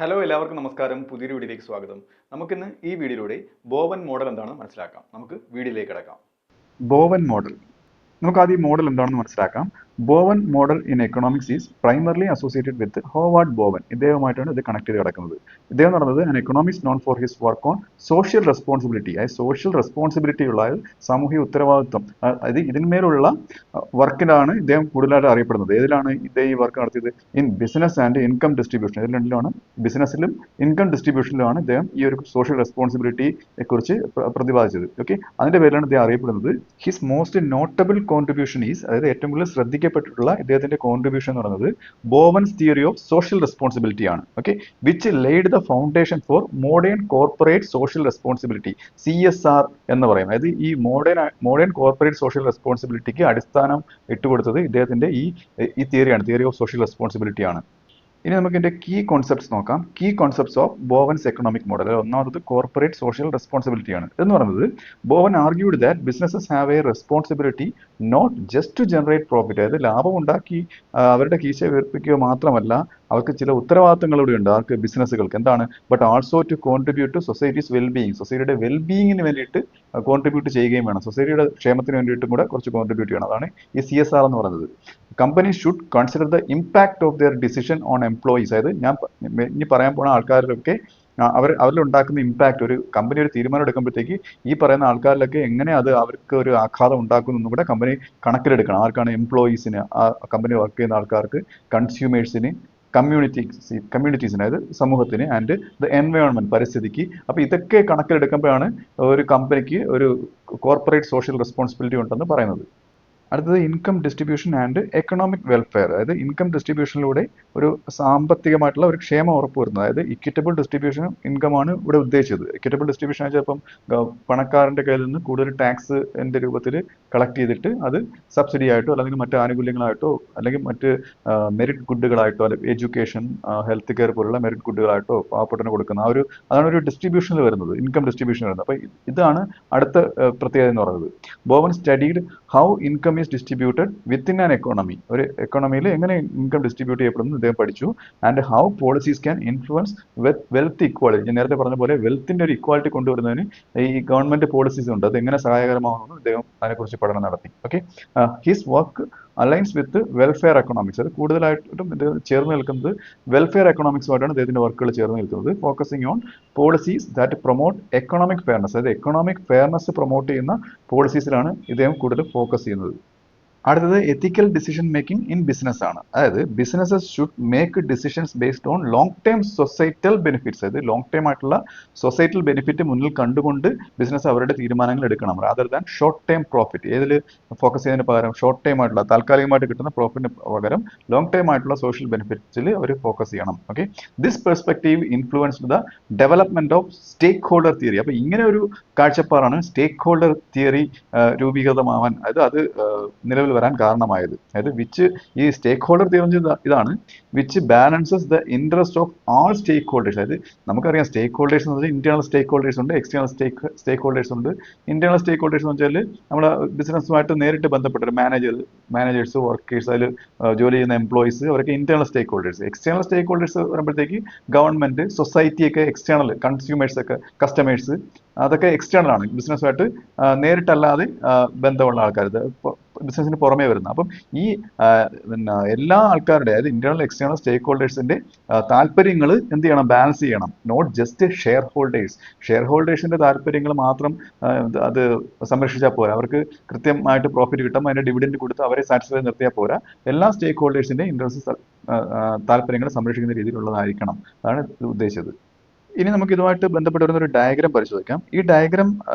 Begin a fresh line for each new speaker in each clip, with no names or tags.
Hello എല്ലാവർക്കും നമസ്കാരം. പുതിയൊരു വീഡിയോയിലേക്ക് സ്വാഗതം. നമുക്കിന്ന് ഈ വീഡിയോയിലൂടെ ബോവൻ മോഡൽ എന്താണെന്ന് മനസ്സിലാക്കാം. നമുക്ക് വീഡിയോയിലേക്ക് കിടക്കാം. ബോവൻ മോഡൽ നമുക്ക് ആദ്യം മോഡൽ എന്താണെന്ന് മനസ്സിലാക്കാം. Bowen model in economics is primarily associated with Howard Bowen. ഇദ്ദേഹമായിട്ടാണ് ഇത് കണക്ട് ചെയ്ത് കിടക്കുന്നത്. ഇദ്ദേഹം എന്ന് പറയുന്നത് an economist known for his work on social responsibility. അതായത് സോഷ്യൽ റെസ്പോൺസിബിലിറ്റി ഉള്ള സാമൂഹിക ഉത്തരവാദിത്വം, അതായത് ഇതിന്മേലുള്ള വർക്കിലാണ് ഇദ്ദേഹം കൂടുതലായിട്ട് അറിയപ്പെടുന്നത്. ഏതിലാണ് ഇദ്ദേഹം ഈ വർക്ക് നടത്തിയത്? In business and income distribution. ഇതിൽ രണ്ടിലാണ്, ബിസിനസ്സിലും ഇൻകം ഡിസ്ട്രിബ്യൂഷനിലുമാണ് ഇദ്ദേഹം ഈ ഒരു സോഷ്യൽ റെസ്പോൺസിബിലിറ്റിയെ കുറിച്ച് പ്രതിപാദിച്ചത്. ഓക്കെ, അതിന്റെ പേരിലാണ് ഇദ്ദേഹം അറിയപ്പെടുന്നത്. His most notable contribution is, അതായത് ഏറ്റവും കൂടുതൽ ശ്രദ്ധിക്കപ്പെട്ടിട്ടുള്ള ഇദ്ദേഹത്തിന്റെ കോൺട്രിബ്യൂഷൻ എന്ന് പറയുന്നത് ബോവൻസ് തിയറി ഓഫ് സോഷ്യൽ റെസ്പോൺസിബിലിറ്റി ആണ്. Okay, which laid the foundation four modern corporate social responsibility, CSR എന്ന് പറയും. അതായത് ഈ മോഡേൺ കോർപ്പറേറ്റ് സോഷ്യൽ റെസ്പോൺസിബിലിറ്റിക്ക് അടിസ്ഥാനം ഇട്ടുകൊടുത്തത് ഇദ്ദേഹത്തിന്റെ ഈ തിയറിയാണ്, തിയറി ഓഫ് സോഷ്യൽ റെസ്പോൺസിബിലിറ്റി ആണ്. ഇനി നമുക്ക് ഇതിന്റെ കീ കോൺസെപ്റ്റ്സ് നോക്കാം. Key concepts of Bowen's economic model. ഒന്നാമത് കോർപ്പറേറ്റ് സോഷ്യൽ റെസ്പോൺസിബിലിറ്റി ആണ്. എന്ന് പറയുന്നത് Bowen argued that businesses have a responsibility not just to generate profit, അതായത് ലാഭം ഉണ്ടാക്കി അവരുടെ കീശ വീർപ്പിക്കുക മാത്രമല്ല, അവർക്ക് ചില ഉത്തരവാദിത്തങ്ങൾ കൂടി ഉണ്ട് അവർക്ക്, ബിസിനസ്സുകൾക്ക്. എന്താണ്? But also to contribute to society's wellbeing, സൊസൈറ്റിയുടെ വെൽബീയിങ്ങിന് വേണ്ടിയിട്ട് കോൺട്രിബ്യൂട്ട് ചെയ്യുകയും വേണം. സൊസൈറ്റിയുടെ ക്ഷേമത്തിന് വേണ്ടിയിട്ടും കൂടെ കുറച്ച് കോൺട്രിബ്യൂട്ട് ചെയ്യണം. അതാണ് ഈ CSR എന്ന് പറയുന്നത്. Company should consider the impact of their decision on employees. അതായത് ഞാൻ ഇനി പറയാൻ പോണ ആൾക്കാരിലൊക്കെ അവരിലുണ്ടാക്കുന്ന ഇമ്പാക്ട്, ഒരു കമ്പനി ഒരു തീരുമാനം എടുക്കുമ്പോഴത്തേക്ക് ഈ പറയുന്ന ആൾക്കാരിലൊക്കെ എങ്ങനെ അത് അവർക്ക് ഒരു ആഘാതം ഉണ്ടാക്കുന്നു കൂടെ കമ്പനി കണക്കിലെടുക്കണം. ആർക്കാണ്? എംപ്ലോയീസിന്, ആ കമ്പനി വർക്ക് ചെയ്യുന്ന ആൾക്കാർക്ക്, കൺസ്യൂമേഴ്സിന്, കമ്മ്യൂണിറ്റീസിന്, അതായത് സമൂഹത്തിന്, ആൻഡ് ദ എൻവയോൺമെന്റ്, പരിസ്ഥിതിക്ക്. അപ്പോൾ ഇതൊക്കെ കണക്കിലെടുക്കുമ്പോഴാണ് ഒരു കമ്പനിക്ക് ഒരു കോർപ്പറേറ്റ് സോഷ്യൽ റെസ്പോൺസിബിലിറ്റി ഉണ്ടെന്ന് പറയുന്നത്. അടുത്തത് income distribution and economic welfare. അതായത് ഇൻകം ഡിസ്ട്രിബ്യൂഷനിലൂടെ ഒരു സാമ്പത്തികമായിട്ടുള്ള ഒരു ക്ഷേമം ഉറപ്പുവരുന്നത്. അതായത് ഇക്വിറ്റബിൾ ഡിസ്ട്രിബ്യൂഷൻ ഇൻകമാണ് ഇവിടെ ഉദ്ദേശിച്ചത്. ഇക്വിറ്റബിൾ ഡിസ്ട്രിബ്യൂഷൻ വെച്ചാൽ ഇപ്പം പണക്കാരന്റെ കയ്യിൽ നിന്ന് കൂടുതൽ ടാക്സിന്റെ രൂപത്തിൽ കളക്ട് ചെയ്തിട്ട് അത് സബ്സിഡി ആയിട്ടോ അല്ലെങ്കിൽ മറ്റ് ആനുകൂല്യങ്ങളായിട്ടോ അല്ലെങ്കിൽ മറ്റ് മെറിറ്റ് ഗുഡുകളായിട്ടോ, അല്ലെങ്കിൽ എഡ്യൂക്കേഷൻ, ഹെൽത്ത് കെയർ പോലുള്ള മെറിറ്റ് ഗുഡുകളായിട്ടോ പാവപ്പെട്ടവന് കൊടുക്കുന്ന അതാണ് ഒരു ഡിസ്ട്രിബ്യൂഷനിൽ വരുന്നത്, ഇൻകം ഡിസ്ട്രിബ്യൂഷൻ വരുന്നത്. അപ്പോൾ ഇതാണ് അടുത്ത പ്രത്യേകത എന്ന് പറയുന്നത്. Bowen studied how income is distributed within an economy. ഒരു എക്കോണമിയിൽ എങ്ങനെ ഇൻകം ഡിസ്ട്രിബ്യൂട്ട് ചെയ്യപ്പെടുന്നു ഇദ്ദേഹം പഠിച്ചു. And how policies can influence wealth equality. ഞാൻ നേരത്തെ പറഞ്ഞ പോലെ വെൽത്തിന്റെ ഒരു ഇക്വാളിറ്റി കൊണ്ടുവരുന്നതിന് ഈ ഗവൺമെന്റ് പോളിസീസ് ഉണ്ട്, അത് എങ്ങനെ സഹായകരമാകുന്നു ഇദ്ദേഹം അതിനെക്കുറിച്ച് പഠനം നടത്തി. ഓക്കെ, ഹിസ് വർക്ക് അലൈൻസ് വിത്ത് വെൽഫെയർ എക്കണോമിക്സ്. അത് കൂടുതലായിട്ടും ഇത് ചേർന്ന് നിൽക്കുന്നത് വെൽഫെയർ എക്കണോമിക്സുമായിട്ടാണ് ഇദ്ദേഹത്തിന്റെ വർക്കുകൾ ചേർന്ന് നിൽക്കുന്നത്. Focusing on policies that promote economic fairness, അതായത് എക്കണോമിക് ഫെയർനെസ് പ്രൊമോട്ട് ചെയ്യുന്ന പോളിസീസിലാണ് ഇദ്ദേഹം കൂടുതൽ ഫോക്കസ് ചെയ്യുന്നത്. അടുത്തത് എത്തിക്കൽ ഡിസിഷൻ മേക്കിംഗ് ഇൻ ബിസിനസ് ആണ്. അതായത് businesses should make decisions based on long term societal benefits. അതായത് ലോങ് ടേം ആയിട്ടുള്ള സൊസൈറ്റൽ ബെനിഫിറ്റ് മുന്നിൽ കണ്ടുകൊണ്ട് ബിസിനസ് അവരുടെ തീരുമാനങ്ങൾ എടുക്കണം, rather than short term profit. ഏതിൽ ഫോക്കസ് ചെയ്യുന്നതിന് പകരം ഷോർട്ട് ടൈം ആയിട്ടുള്ള താൽക്കാലികമായിട്ട് കിട്ടുന്ന പ്രോഫിറ്റിന് പകരം ലോങ് ടേം ആയിട്ടുള്ള സോഷ്യൽ ബെനിഫിറ്റ്സിൽ അവർ ഫോക്കസ് ചെയ്യണം. Okay, this perspective influenced the development of stakeholder theory. അപ്പോൾ ഇങ്ങനെ ഒരു കാഴ്ചപ്പാടാണ് സ്റ്റേക്ക് ഹോൾഡർ തിയറി രൂപീകൃതമാവാൻ, അത് നിലവിൽ വരാൻ കാരണമായത്. അതായത് ഈ സ്റ്റേക്ക് ഹോൾഡർ തിയറി ഇതാണ്, which balances the interest of all stakeholders. അതായത് നമുക്കറിയാം സ്റ്റേക്ക് ഹോൾഡേഴ്സ് എന്ന് പറഞ്ഞാൽ ഇന്റേണൽ സ്റ്റേക്ക് ഹോൾഡേഴ്സ് ഉണ്ട്, എക്സ്റ്റേണൽ സ്റ്റേക്ക് ഹോൾഡേഴ്സ് ഉണ്ട്. ഇന്റേണൽ സ്റ്റേക്ക് ഹോൾഡേഴ്സ് എന്ന് വെച്ചാൽ നമ്മുടെ ബിസിനസ്സുമായിട്ട് നേരിട്ട് ബന്ധപ്പെട്ട മാനേജേഴ്സ്, വർക്കേഴ്സ്, അതിൽ ജോലി ചെയ്യുന്ന എംപ്ലോയീസ്, അവരൊക്കെ ഇന്റേണൽ സ്റ്റേക്ക് ഹോൾഡേഴ്സ്. എക്സ്റ്റേണൽ സ്റ്റേക്ക് ഹോൾഡേഴ്സ് വരുമ്പോഴത്തേക്ക് ഗവൺമെന്റ്, സൊസൈറ്റിയൊക്കെ എക്സ്റ്റേണൽ, കൺസ്യൂമേഴ്സ് ഒക്കെ, കസ്റ്റമേഴ്സ്, അതൊക്കെ എക്സ്റ്റേണൽ ആണ്, ബിസിനസ്സുമായിട്ട് നേരിട്ടല്ലാതെ ബന്ധമുള്ള ആൾക്കാർ, ബിസിനസ്സിന് പുറമേ വരുന്ന. അപ്പം ഈ എല്ലാ ആൾക്കാരുടെ, അതായത് ഇന്റേണൽ എക്സ്റ്റേണൽ സ്റ്റേക്ക് ഹോൾഡേഴ്സിന്റെ താല്പര്യങ്ങൾ എന്ത് ചെയ്യണം? ബാലൻസ് ചെയ്യണം. Not just shareholders. ഷെയർ ഹോൾഡേഴ്സിന്റെ താല്പര്യങ്ങൾ മാത്രം അത് സംരക്ഷിച്ചാൽ പോരാ, അവർക്ക് കൃത്യമായിട്ട് പ്രോഫിറ്റ് കിട്ടും, അതിന്റെ ഡിവിഡൻഡ് കൊടുത്ത് അവരെ സാറ്റിസ്ഫൈ നിർത്തിയാൽ പോരാ. എല്ലാ സ്റ്റേക്ക് ഹോൾഡേഴ്സിന്റെ ഇൻട്രസ്റ്റ്, താല്പര്യങ്ങൾ സംരക്ഷിക്കുന്ന രീതിയിലുള്ളതായിരിക്കണം. അതാണ് ഉദ്ദേശിച്ചത്. ഇനി നമുക്ക് ഇതുമായിട്ട് ബന്ധപ്പെട്ട് വരുന്ന ഒരു ഡയഗ്രാം പരിശോധിക്കാം. ഈ ഡയഗ്രാം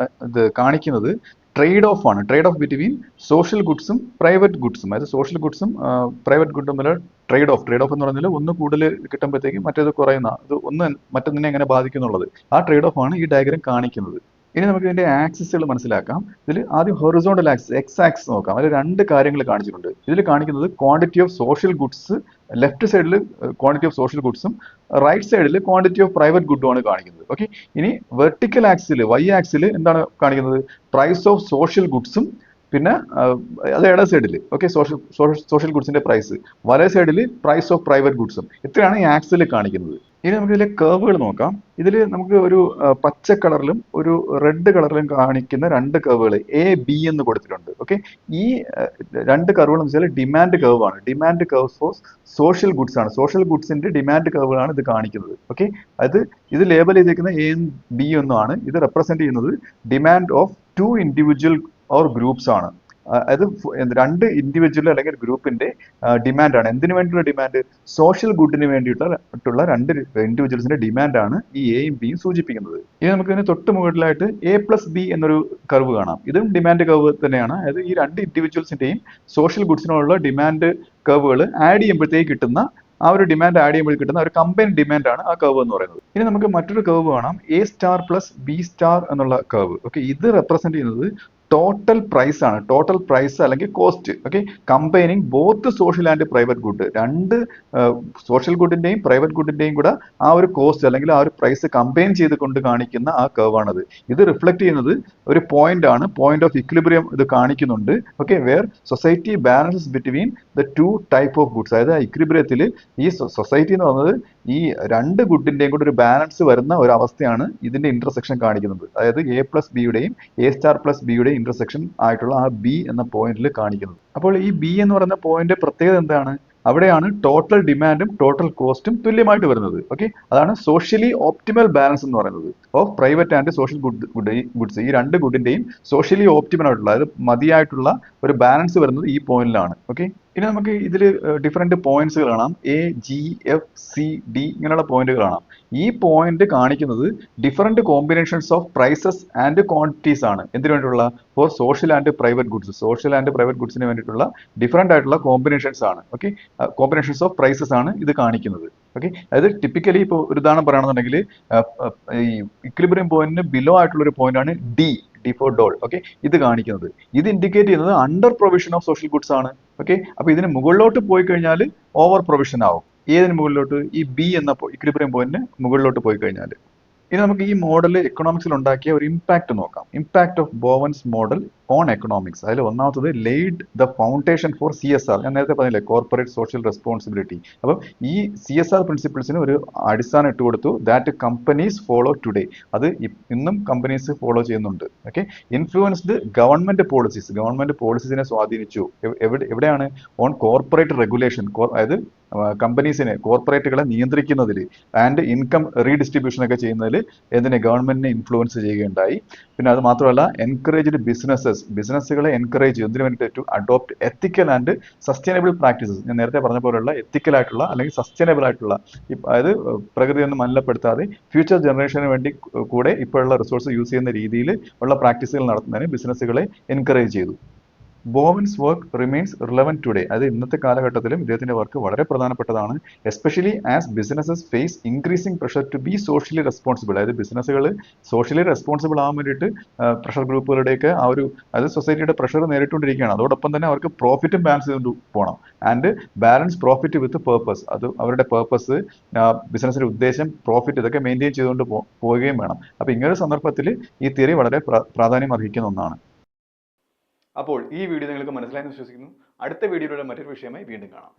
ഇത് കാണിക്കുന്നത് ട്രേഡ് ഓഫ് ആണ്, ട്രേഡ് ഓഫ് ബിറ്റ്വീൻ സോഷ്യൽ ഗുഡ്സും പ്രൈവറ്റ് ഗുഡ്സും. അതായത് സോഷ്യൽ ഗുഡ്സും പ്രൈവറ്റ് ഗുഡും തമ്മിൽ ട്രേഡ് ഓഫ് എന്ന് പറഞ്ഞാൽ ഒന്ന് കൂടുതൽ കിട്ടുമ്പോഴത്തേക്കും മറ്റേത് കുറയുന്ന, ഇത് ഒന്ന് മറ്റൊന്നിനെ എങ്ങനെ ബാധിക്കുന്നുള്ളത്, ആ ട്രേഡ് ഓഫ് ആണ് ഈ ഡയഗ്രാം കാണിക്കുന്നത്. ഇനി നമുക്ക് ഇതിന്റെ ആക്സിസുകൾ മനസ്സിലാക്കാം. ഇതിൽ ആദ്യം ഹൊറിസോണ്ടൽ ആക്സിസ്, എക്സ് ആക്സിസ് നോക്കാം. അതിൽ രണ്ട് കാര്യങ്ങൾ കാണിച്ചിട്ടുണ്ട്. ഇതിൽ കാണിക്കുന്നത് quantity of social goods, left സൈഡിൽ ക്വാണ്ടിറ്റി ഓഫ് സോഷ്യൽ ഗുഡ്സും റൈറ്റ് സൈഡിൽ ക്വാണ്ടിറ്റി ഓഫ് പ്രൈവറ്റ് ഗുഡും ആണ് കാണിക്കുന്നത്. ഓക്കെ, ഇനി വെർട്ടിക്കൽ ആക്സിൽ, വൈ ആക്സിൽ എന്താണ് കാണിക്കുന്നത്? പ്രൈസ് ഓഫ് സോഷ്യൽ ഗുഡ്സും പിന്നെ അത് ഇട സൈഡിൽ ഓക്കെ സോഷ്യൽ ഗുഡ്സിന്റെ പ്രൈസ്, വലേ സൈഡിൽ പ്രൈസ് ഓഫ് പ്രൈവറ്റ് ഗുഡ്സും. ഇത്രയാണ് ഈ ആക്സിൽ കാണിക്കുന്നത്. ഇനി നമുക്ക് ഇതിലെ കർവുകൾ നോക്കാം. ഇതിൽ നമുക്ക് ഒരു പച്ച കളറിലും ഒരു റെഡ് കളറിലും കാണിക്കുന്ന രണ്ട് കർവുകൾ A, B എന്ന് കൊടുത്തിട്ടുണ്ട്. ഓക്കെ, ഈ രണ്ട് കർവുകൾ എന്ന് വെച്ചാൽ ഡിമാൻഡ് കർവ് ആണ്. Demand curve four social goods ആണ്. സോഷ്യൽ ഗുഡ്സിന്റെ ഡിമാൻഡ് കർവുകളാണ് ഇത് കാണിക്കുന്നത്. ഓക്കെ, ഇത് ലേബൽ ചെയ്തിരിക്കുന്ന A, B ഒന്നുമാണ്. ഇത് റെപ്രസെന്റ് ചെയ്യുന്നത് demand of 2 individual or groups ആണ്. അത് രണ്ട് ഇൻഡിവിജ്വൽ അല്ലെങ്കിൽ ഗ്രൂപ്പിന്റെ ഡിമാൻഡാണ്. എന്തിനു വേണ്ടിയുള്ള ഡിമാൻഡ്? സോഷ്യൽ ഗുഡിന് വേണ്ടിയിട്ടുള്ള രണ്ട് ഇൻഡിവിജ്വൽസിന്റെ ഡിമാൻഡാണ് ഈ എയും ബിയും സൂചിപ്പിക്കുന്നത്. ഇനി നമുക്ക് ഇതിന് തൊട്ട് മുകളിലായിട്ട് A+B എന്നൊരു കർവ് കാണാം. ഇതും ഡിമാൻഡ് കർവ് തന്നെയാണ്. അതായത് ഈ രണ്ട് ഇൻഡിവിജ്വൽസിന്റെയും സോഷ്യൽ ഗുഡ്സിനുള്ള ഡിമാൻഡ് കർവുകൾ ആഡ് ചെയ്യുമ്പോഴത്തേക്ക് കിട്ടുന്ന ആ ഒരു ഡിമാൻഡ് ആഡ് ചെയ്യുമ്പോൾ കിട്ടുന്ന ഒരു കമ്പൈൻ ഡിമാൻഡ് ആണ് ആ കർവ് എന്ന് പറയുന്നത്. ഇനി നമുക്ക് മറ്റൊരു കർവ് കാണാം, A*+B* എന്നുള്ള കർവ്. ഓക്കെ, ഇത് റെപ്രസെന്റ് ചെയ്യുന്നത് ടോട്ടൽ പ്രൈസ് ആണ്. ടോട്ടൽ പ്രൈസ് അല്ലെങ്കിൽ cost. Okay, combining both social and private good. രണ്ട് സോഷ്യൽ ഗുഡിന്റെയും പ്രൈവറ്റ് ഗുഡിന്റെയും കൂടെ ആ ഒരു കോസ്റ്റ് അല്ലെങ്കിൽ ആ ഒരു പ്രൈസ് കമ്പൈൻ ചെയ്തുകൊണ്ട് കാണിക്കുന്ന ആ കർവ് ആണത്. ഇത് റിഫ്ലക്ട് ചെയ്യുന്നത് ഒരു പോയിന്റ് ആണ്. പോയിന്റ് ഓഫ് ഇക്വിലിബ്രിയം ഇത് കാണിക്കുന്നുണ്ട്. Okay, where society balances between the two type of goods. അതായത് ഇക്വിലിബ്രിയത്തിൽ ഈ സൊസൈറ്റി എന്ന് പറയുന്നത് ഈ രണ്ട് ഗുഡിന്റെയും കൂടെ ഒരു ബാലൻസ് വരുന്ന ഒരു അവസ്ഥയാണ് ഇതിന്റെ ഇന്റർസെക്ഷൻ കാണിക്കുന്നത്. അതായത് A+B A*+B ഇന്റർസെക്ഷൻ ആയിട്ടുള്ള ആ B എന്ന പോയിന്റിൽ കാണിക്കുന്നത്. അപ്പോൾ ഈ B എന്ന് പറയുന്ന പോയിന്റ് പ്രത്യേകത എന്താണ്? അവിടെയാണ് ടോട്ടൽ ഡിമാൻഡും ടോട്ടൽ കോസ്റ്റും തുല്യമായിട്ട് വരുന്നത്. ഓക്കെ, അതാണ് സോഷ്യലി ഓപ്റ്റിമൽ ബാലൻസ് എന്ന് പറയുന്നത് of private and social goods. ഈ രണ്ട് ഗുഡിന്റെയും സോഷ്യലി ഓപ്റ്റിമൽ ആയിട്ടുള്ള, അതായത് മതിയായിട്ടുള്ള ഒരു ബാലൻസ് വരുന്നത് ഈ പോയിന്റിലാണ്. ഓക്കെ, ഇനി നമുക്ക് ഇതിൽ ഡിഫറെന്റ് പോയിന്റ്സുകൾ കാണാം. A, G, F, C, D ഇങ്ങനെയുള്ള പോയിന്റുകൾ കാണാം. ഈ പോയിന്റ് കാണിക്കുന്നത് different combinations of prices and quantities ആണ്. എന്തിനു വേണ്ടിയിട്ടുള്ള? For social and private goods. Social and private ഗുഡ്സിന് വേണ്ടിയിട്ടുള്ള ഡിഫറെന്റ് ആയിട്ടുള്ള കോമ്പിനേഷൻസ് ആണ്. ഓക്കെ, കോമ്പിനേഷൻസ് ഓഫ് പ്രൈസസ് ആണ് ഇത് കാണിക്കുന്നത്. ഓക്കെ, അതായത് ടിപ്പിക്കലി ഇപ്പോൾ ഒരു ഉദാഹരണം പറയുകയാണെന്നുണ്ടെങ്കിൽ ഈ ഇക്വിലിബ്രിയം പോയിന്റിന് ബിലോ ആയിട്ടുള്ള ഒരു പോയിന്റ് ആണ് D ഫോർ ഡോൾ. ഓക്കെ, ഇത് കാണിക്കുന്നത്, ഇത് ഇൻഡിക്കേറ്റ് ചെയ്യുന്നത് under provision of social goods ആണ്. ഓക്കെ, അപ്പൊ ഇതിന് മുകളിലോട്ട് പോയി കഴിഞ്ഞാൽ ഓവർ പ്രൊവിഷൻ ആവും. ഏതിന് മുകളിലോട്ട്? ഈ B എന്ന ഇക്വിലിബ്രിയം പോയിന്റിന് മുകളിലോട്ട് പോയി കഴിഞ്ഞാൽ. ഇനി നമുക്ക് ഈ മോഡൽ എക്കണോമിക്സിൽ ഉണ്ടാക്കിയ ഒരു ഇമ്പാക്ട് നോക്കാം. Impact of Bowen's model on economics. അതിൽ ഒന്നാമത്തത് laid the foundation for CSR. ഞാൻ നേരത്തെ പറഞ്ഞില്ലേ, കോർപ്പറേറ്റ് സോഷ്യൽ റെസ്പോൺസിബിലിറ്റി. അപ്പം ഈ CSR പ്രിൻസിപ്പിൾസിന് ഒരു അടിസ്ഥാനം ഇട്ട് കൊടുത്തു. That companies follow today. അത് ഇന്നും കമ്പനീസ് ഫോളോ ചെയ്യുന്നുണ്ട്. Okay, influenced government policies. Government പോളിസീസിനെ സ്വാധീനിച്ചു. എവിടെയാണ്? On corporate regulation. അതായത് കമ്പനീസിനെ, കോർപ്പറേറ്റുകളെ നിയന്ത്രിക്കുന്നതിൽ ആൻഡ് ഇൻകം റീഡിസ്ട്രിബ്യൂഷൻ ഒക്കെ ചെയ്യുന്നതിൽ എന്തിനെ? ഗവൺമെന്റിനെ ഇൻഫ്ലുവൻസ് ചെയ്യുകയുണ്ടായി. പിന്നെ അത് മാത്രമല്ല, എൻകറേജ്ഡ് ബിസിനസ്സുകളെ എൻകറേജ് ചെയ്യും. എന്തിനു വേണ്ടിയിട്ട്? To adopt ethical and sustainable practices. ഞാൻ നേരത്തെ പറഞ്ഞ പോലെയുള്ള എത്തിക്കൽ ആയിട്ടുള്ള അല്ലെങ്കിൽ സസ്റ്റൈനബിൾ ആയിട്ടുള്ള, അതായത് പ്രകൃതിയൊന്നും മലിനപ്പെടുത്താതെ ഫ്യൂച്ചർ ജനറേഷന് വേണ്ടി കൂടെ ഇപ്പോഴുള്ള റിസോഴ്സ് യൂസ് ചെയ്യുന്ന രീതിയിൽ ഉള്ള പ്രാക്ടീസുകൾ നടത്തുന്നതിന് ബിസിനസ്സുകളെ എൻകറേജ് ചെയ്തു. Bowen's work remains relevant today. അത് ഇന്നത്തെ കാലഘട്ടത്തിലും ഇദ്ദേഹത്തിന്റെ വർക്ക് വളരെ പ്രധാനപ്പെട്ടതാണ്. Especially as businesses face increasing pressure to be socially responsible. അതായത് ബിസിനസ്സുകൾ സോഷ്യലി റെസ്പോൺസിബിൾ ആവാൻ വേണ്ടിയിട്ട് പ്രഷർ ഗ്രൂപ്പുകളുടെയൊക്കെ ആ ഒരു, അത് സൊസൈറ്റിയുടെ പ്രഷർ നേരിട്ടുകൊണ്ടിരിക്കുകയാണ്. അതോടൊപ്പം തന്നെ അവർക്ക് പ്രോഫിറ്റും ബാലൻസ് ചെയ്തുകൊണ്ട് പോകണം. And balance profit with purpose. അത് അവരുടെ പേർപ്പസ്, ബിസിനസ്സിന്റെ ഉദ്ദേശം, പ്രോഫിറ്റ്, ഇതൊക്കെ മെയിൻറ്റെയിൻ ചെയ്തുകൊണ്ട് പോവുകയും വേണം. അപ്പോൾ ഇങ്ങനൊരു സന്ദർഭത്തിൽ ഈ തിയറി വളരെ പ്രാധാന്യം അർഹിക്കുന്ന ഒന്നാണ്. അപ്പോൾ ഈ വീഡിയോ നിങ്ങൾക്ക് മനസ്സിലായെന്ന് വിശ്വസിക്കുന്നു. അടുത്ത വീഡിയോയിലൂടെ മറ്റൊരു വിഷയമായി വീണ്ടും കാണാം.